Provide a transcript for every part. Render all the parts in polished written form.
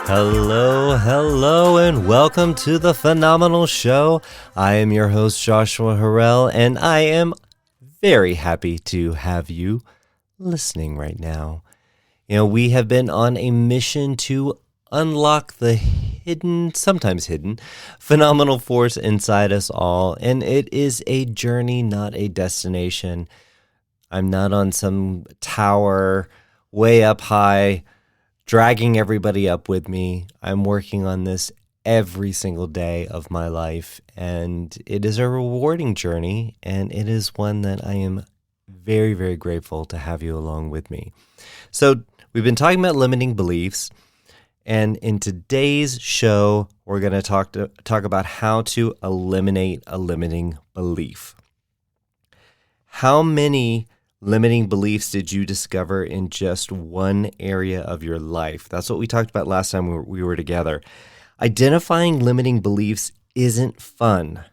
Hello, and welcome to The Phenomenal Show. I am your host, Joshua Harrell, and I am very happy to have you listening right now. You know, we have been on a mission to unlock the hidden, sometimes hidden, phenomenal force inside us all, and it is a journey, not a destination. I'm not on some tower way up high, dragging everybody up with me. I'm working on this every single day of my life, and it is a rewarding journey, and it is one that I am very, very grateful to have you along with me. So we've been talking about limiting beliefs, and in today's show, we're going to talk about how to eliminate a limiting belief. How many limiting beliefs did you discover in just one area of your life? That's what we talked about last time we were together. Identifying limiting beliefs isn't fun,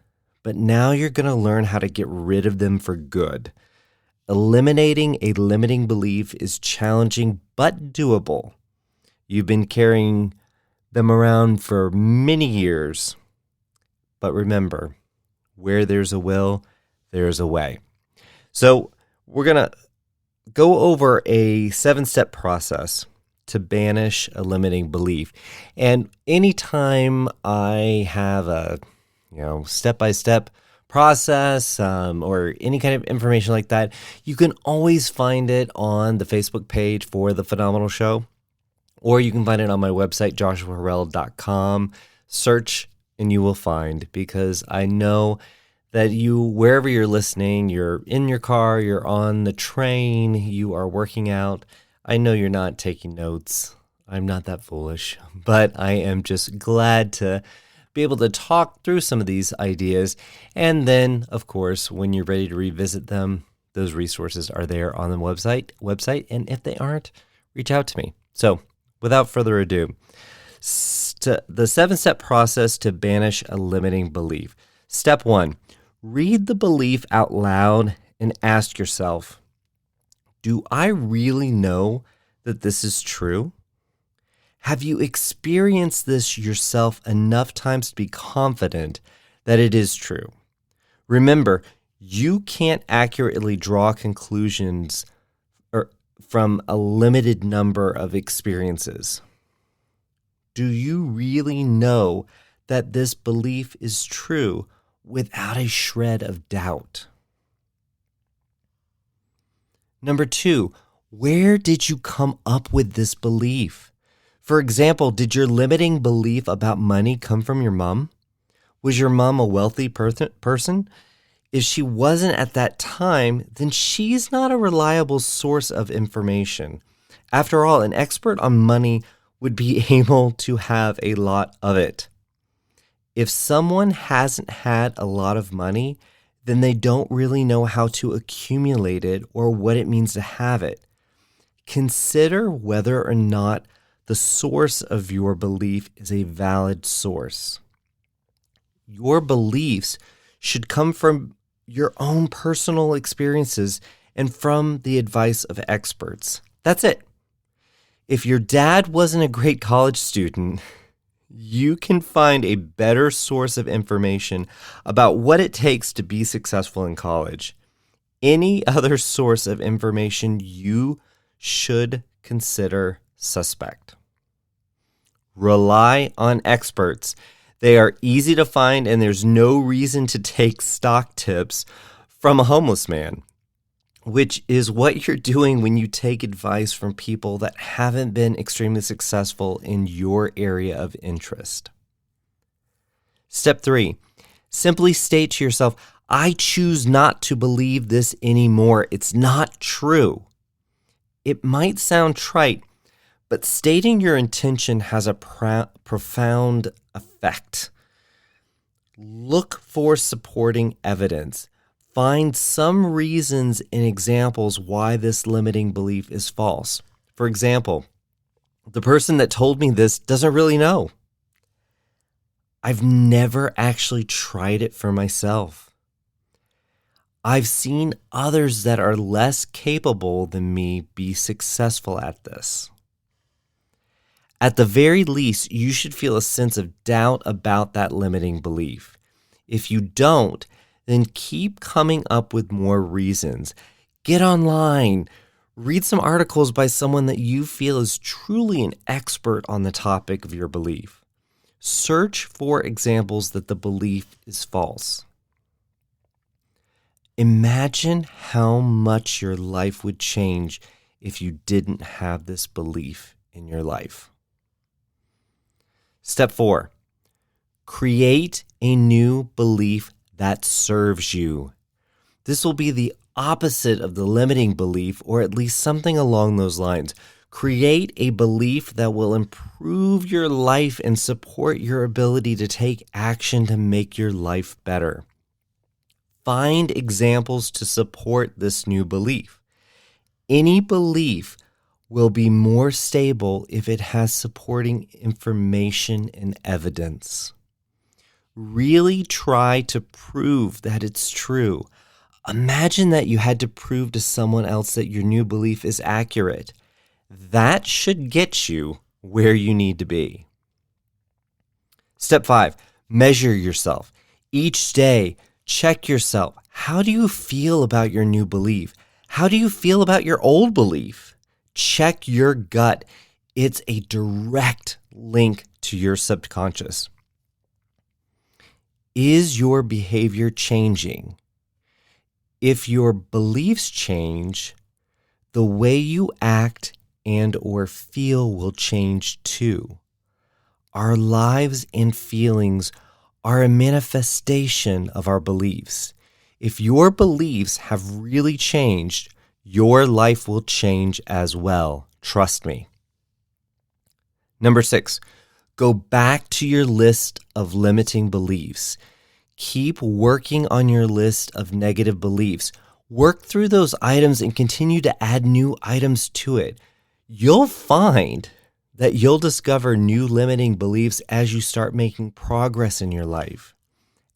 but now you're going to learn how to get rid of them for good. Eliminating a limiting belief is challenging but doable. You've been carrying them around for many years, but remember, where there's a will, there's a way. So we're going to go over a 7-step process to banish a limiting belief. And anytime I have a, step-by-step process or any kind of information like that, you can always find it on the Facebook page for The Phenomenal Show, or you can find it on my website, joshuaharrell.com. Search and you will find, because I know that you, wherever you're listening, you're in your car, you're on the train, you are working out. I know you're not taking notes. I'm not that foolish, but I am just glad to be able to talk through some of these ideas. And then, of course, when you're ready to revisit them, those resources are there on the website. And if they aren't, reach out to me. So without further ado, the 7-step process to banish a limiting belief. Step 1. Read the belief out loud and ask yourself, do I really know that this is true? Have you experienced this yourself enough times to be confident that it is true? Remember, you can't accurately draw conclusions from a limited number of experiences. Do you really know that this belief is true without a shred of doubt? Number 2, where did you come up with this belief? For example, did your limiting belief about money come from your mom? Was your mom a wealthy person? If she wasn't at that time, then she's not a reliable source of information. After all, an expert on money would be able to have a lot of it. If someone hasn't had a lot of money, then they don't really know how to accumulate it or what it means to have it. Consider whether or not the source of your belief is a valid source. Your beliefs should come from your own personal experiences and from the advice of experts. That's it. If your dad wasn't a great college student, you can find a better source of information about what it takes to be successful in college. Any other source of information you should consider suspect. Rely on experts. They are easy to find, and there's no reason to take stock tips from a homeless man, which is what you're doing when you take advice from people that haven't been extremely successful in your area of interest. Step 3, simply state to yourself, I choose not to believe this anymore. It's not true. It might sound trite, but stating your intention has a profound effect. Look for supporting evidence. Find some reasons and examples why this limiting belief is false. For example, the person that told me this doesn't really know. I've never actually tried it for myself. I've seen others that are less capable than me be successful at this. At the very least, you should feel a sense of doubt about that limiting belief. If you don't, then keep coming up with more reasons. Get online. Read some articles by someone that you feel is truly an expert on the topic of your belief. Search for examples that the belief is false. Imagine how much your life would change if you didn't have this belief in your life. Step 4, create a new belief that serves you. This will be the opposite of the limiting belief, or at least something along those lines. Create a belief that will improve your life and support your ability to take action to make your life better. Find examples to support this new belief. Any belief will be more stable if it has supporting information and evidence. Really try to prove that it's true. Imagine that you had to prove to someone else that your new belief is accurate. That should get you where you need to be. Step 5, measure yourself. Each day, check yourself. How do you feel about your new belief? How do you feel about your old belief? Check your gut. It's a direct link to your subconscious. Is your behavior changing? If your beliefs change, the way you act and or feel will change too. Our lives and feelings are a manifestation of our beliefs. If your beliefs have really changed, your life will change as well. Trust me. Number 6, go back to your list of limiting beliefs. Keep working on your list of negative beliefs. Work through those items and continue to add new items to it. You'll find that you'll discover new limiting beliefs as you start making progress in your life.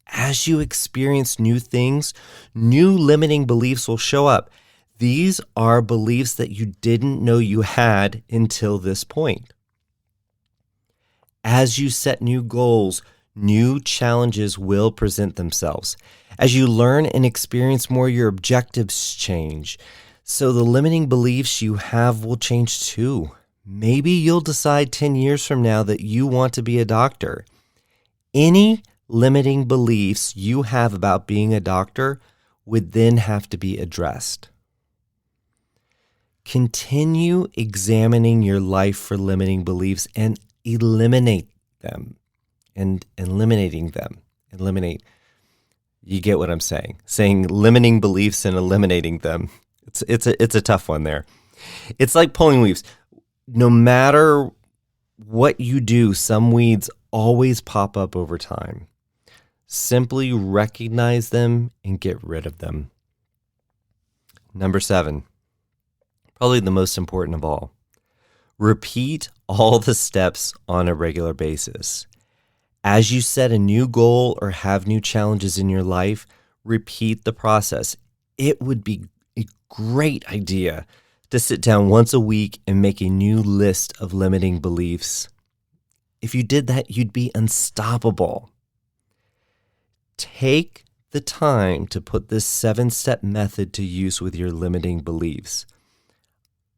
As you experience new things, new limiting beliefs will show up. These are beliefs that you didn't know you had until this point. As you set new goals, new challenges will present themselves. As you learn and experience more, your objectives change. So the limiting beliefs you have will change too. Maybe you'll decide 10 years from now that you want to be a doctor. Any limiting beliefs you have about being a doctor would then have to be addressed. Continue examining your life for limiting beliefs and eliminate them. Eliminate. You get what I'm saying? Saying limiting beliefs and eliminating them. It's a tough one there. It's like pulling weeds. No matter what you do, some weeds always pop up over time. Simply recognize them and get rid of them. Number 7, probably the most important of all. Repeat all the steps on a regular basis. As you set a new goal or have new challenges in your life, repeat the process. It would be a great idea to sit down once a week and make a new list of limiting beliefs. If you did that, you'd be unstoppable. Take the time to put this 7-step method to use with your limiting beliefs.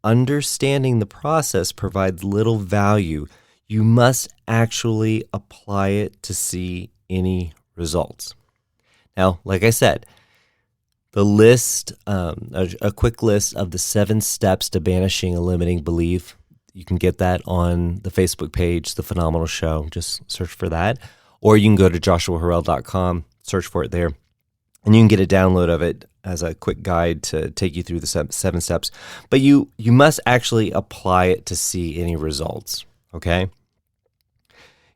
Understanding the process provides little value. You must actually apply it to see any results. Now, like I said, the list, a quick list of the 7 steps to banishing a limiting belief, you can get that on the Facebook page, The Phenomenal Show. Just search for that. Or you can go to joshuahharrell.com, search for it there, and you can get a download of it as a quick guide to take you through the 7 steps. But you must actually apply it to see any results, okay?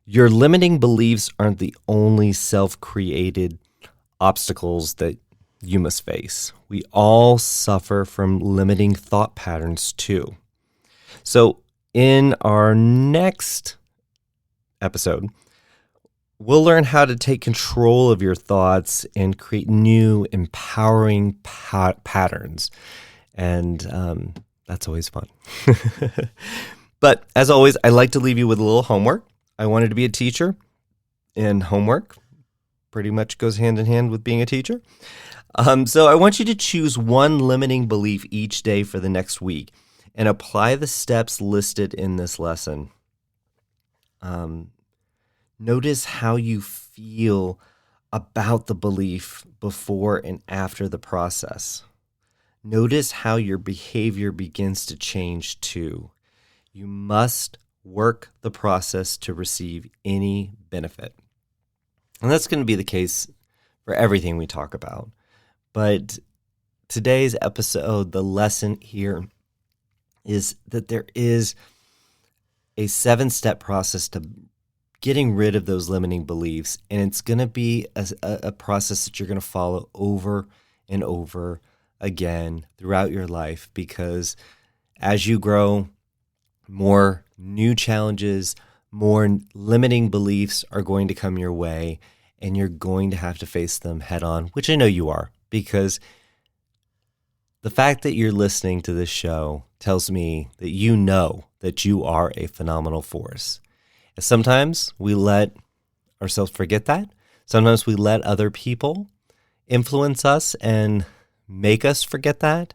Your limiting beliefs aren't the only self-created obstacles that you must face. We all suffer from limiting thought patterns too. So in our next episode, we'll learn how to take control of your thoughts and create new, empowering patterns. And that's always fun. But as always, I like to leave you with a little homework. I wanted to be a teacher, and homework pretty much goes hand in hand with being a teacher. So I want you to choose one limiting belief each day for the next week and apply the steps listed in this lesson. Notice how you feel about the belief before and after the process. Notice how your behavior begins to change too. You must work the process to receive any benefit. And that's going to be the case for everything we talk about. But today's episode, the lesson here is that there is a 7-step process to getting rid of those limiting beliefs. And it's going to be a process that you're going to follow over and over again throughout your life, because as you grow, more new challenges, more limiting beliefs are going to come your way, and you're going to have to face them head on, which I know you are, because the fact that you're listening to this show tells me that you know that you are a phenomenal force. And sometimes we let ourselves forget that. Sometimes we let other people influence us and make us forget that.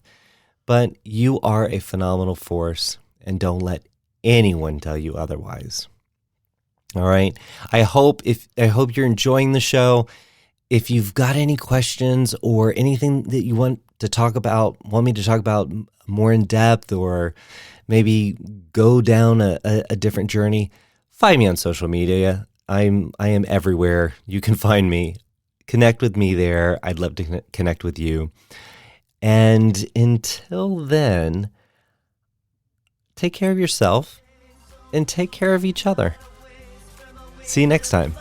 But you are a phenomenal force, and don't let anyone tell you otherwise. All right. I hope you're enjoying the show. If you've got any questions or anything that you want me to talk about more in depth, or maybe go down a different journey, find me on social media. I am everywhere. You can find me. Connect with me there. I'd love to connect with you. And until then, take care of yourself and take care of each other. See you next time.